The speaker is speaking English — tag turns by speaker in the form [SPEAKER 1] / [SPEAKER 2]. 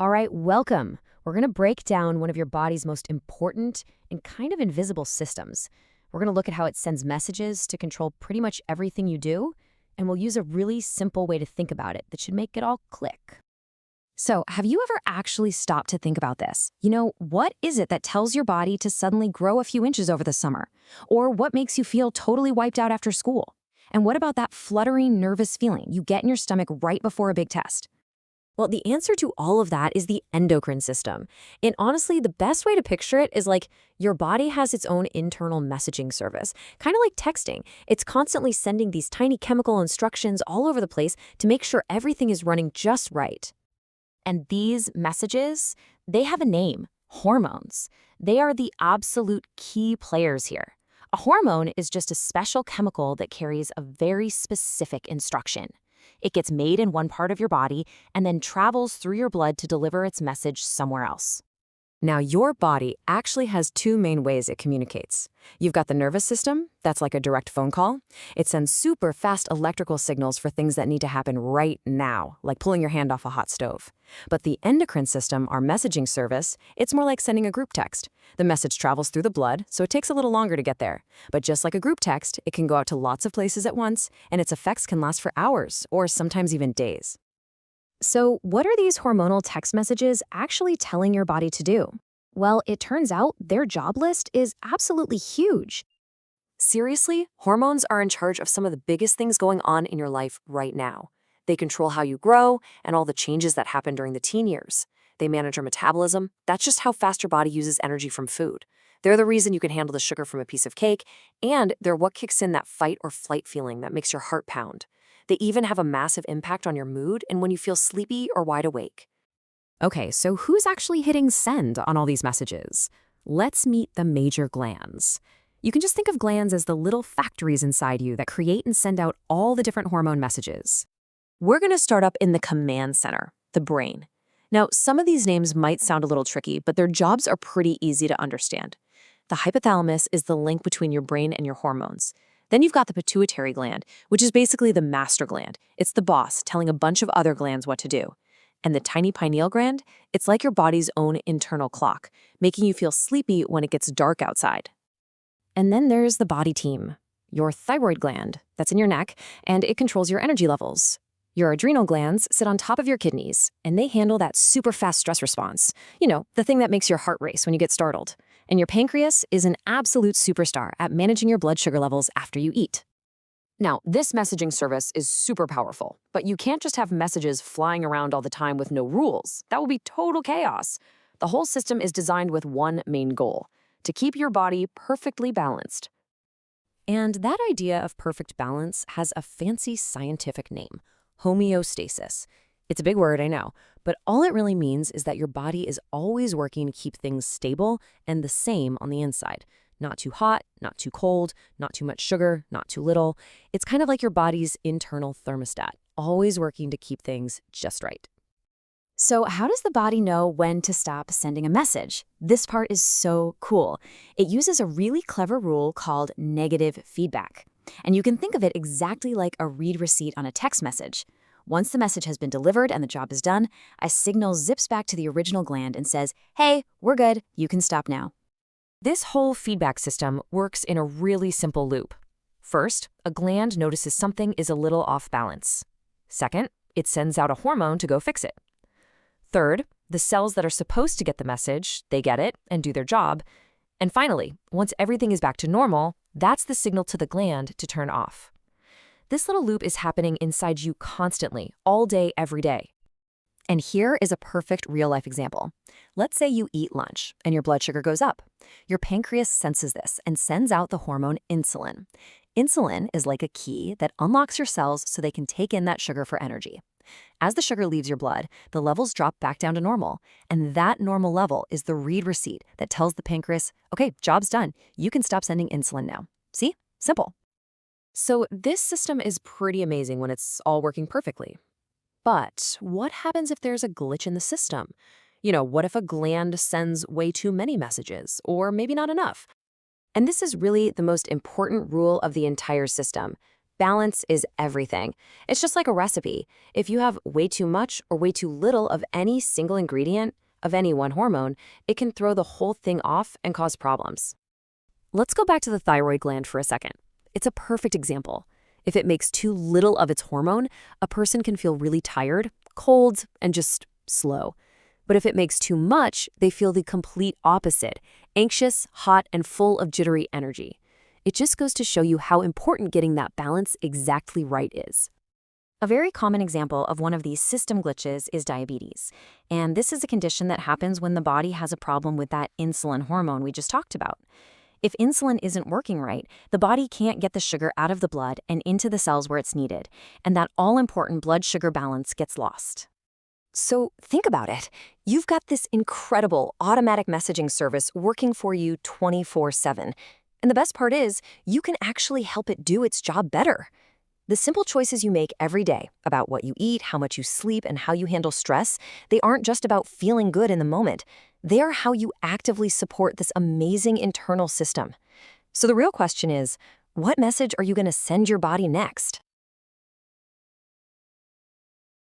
[SPEAKER 1] All right, welcome. We're going to break down one of your body's most important and kind of invisible systems. We're going to look at how it sends messages to control pretty much everything you do, and we'll use a really simple way to think about it that should make it all click. So, have you ever actually stopped to think about this? What is it that tells your body to suddenly grow a few inches over the summer? Or what makes you feel totally wiped out after school? And what about that fluttering, nervous feeling you get in your stomach right before a big test? Well, the answer to all of that is the endocrine system. And honestly, the best way to picture it is like your body has its own internal messaging service, kind of like texting. It's constantly sending these tiny chemical instructions all over the place to make sure everything is running just right. And these messages, they have a name: hormones. They are the absolute key players here. A hormone is just a special chemical that carries a very specific instruction. It gets made in one part of your body and then travels through your blood to deliver its message somewhere else. Now, your body actually has two main ways it communicates. You've got the nervous system, that's like a direct phone call. It sends super fast electrical signals for things that need to happen right now, like pulling your hand off a hot stove. But the endocrine system, our messaging service, it's more like sending a group text. The message travels through the blood, so it takes a little longer to get there. But just like a group text, it can go out to lots of places at once, and its effects can last for hours, or sometimes even days. So, what are these hormonal text messages actually telling your body to do? Well, it turns out their job list is absolutely huge. Seriously, hormones are in charge of some of the biggest things going on in your life right now. They control how you grow and all the changes that happen during the teen years. They manage your metabolism. That's just how fast your body uses energy from food. They're the reason you can handle the sugar from a piece of cake, and they're what kicks in that fight or flight feeling that makes your heart pound. They even have a massive impact on your mood and when you feel sleepy or wide awake. Okay, so who's actually hitting send on all these messages? Let's meet the major glands. You can just think of glands as the little factories inside you that create and send out all the different hormone messages. We're going to start up in the command center, the brain. Now, some of these names might sound a little tricky, but their jobs are pretty easy to understand. The hypothalamus is the link between your brain and your hormones. Then you've got the pituitary gland, which is basically the master gland. It's the boss telling a bunch of other glands what to do. And the tiny pineal gland, it's like your body's own internal clock, making you feel sleepy when it gets dark outside. And then there's the body team, your thyroid gland that's in your neck, and it controls your energy levels. Your adrenal glands sit on top of your kidneys, and they handle that super fast stress response. The thing that makes your heart race when you get startled. And your pancreas is an absolute superstar at managing your blood sugar levels after you eat. Now, this messaging service is super powerful, but you can't just have messages flying around all the time with no rules. That will be total chaos. The whole system is designed with one main goal: to keep your body perfectly balanced. And that idea of perfect balance has a fancy scientific name: homeostasis. It's a big word, I know, but all it really means is that your body is always working to keep things stable and the same on the inside. Not too hot, not too cold, not too much sugar, not too little. It's kind of like your body's internal thermostat, always working to keep things just right. So how does the body know when to stop sending a message? This part is so cool. It uses a really clever rule called negative feedback. And you can think of it exactly like a read receipt on a text message. Once the message has been delivered and the job is done, a signal zips back to the original gland and says, "Hey, we're good, you can stop now." This whole feedback system works in a really simple loop. First, a gland notices something is a little off balance. Second, it sends out a hormone to go fix it. Third, the cells that are supposed to get the message, they get it and do their job. And finally, once everything is back to normal, that's the signal to the gland to turn off. This little loop is happening inside you constantly, all day, every day. And here is a perfect real-life example. Let's say you eat lunch and your blood sugar goes up. Your pancreas senses this and sends out the hormone insulin. Insulin is like a key that unlocks your cells so they can take in that sugar for energy. As the sugar leaves your blood, the levels drop back down to normal. And that normal level is the read receipt that tells the pancreas, "Okay, job's done. You can stop sending insulin now." See? Simple. So this system is pretty amazing when it's all working perfectly. But what happens if there's a glitch in the system? What if a gland sends way too many messages, or maybe not enough? And this is really the most important rule of the entire system. Balance is everything. It's just like a recipe. If you have way too much or way too little of any single ingredient, of any one hormone, it can throw the whole thing off and cause problems. Let's go back to the thyroid gland for a second. It's a perfect example. If it makes too little of its hormone, a person can feel really tired, cold, and just slow. But if it makes too much, they feel the complete opposite, anxious, hot, and full of jittery energy. It just goes to show you how important getting that balance exactly right is. A very common example of one of these system glitches is diabetes. And this is a condition that happens when the body has a problem with that insulin hormone we just talked about. If insulin isn't working right, the body can't get the sugar out of the blood and into the cells where it's needed, and that all-important blood sugar balance gets lost. So think about it. You've got this incredible automatic messaging service working for you 24/7. And the best part is, you can actually help it do its job better. The simple choices you make every day about what you eat, how much you sleep, and how you handle stress, they aren't just about feeling good in the moment. They are how you actively support this amazing internal system. So the real question is, what message are you going to send your body next?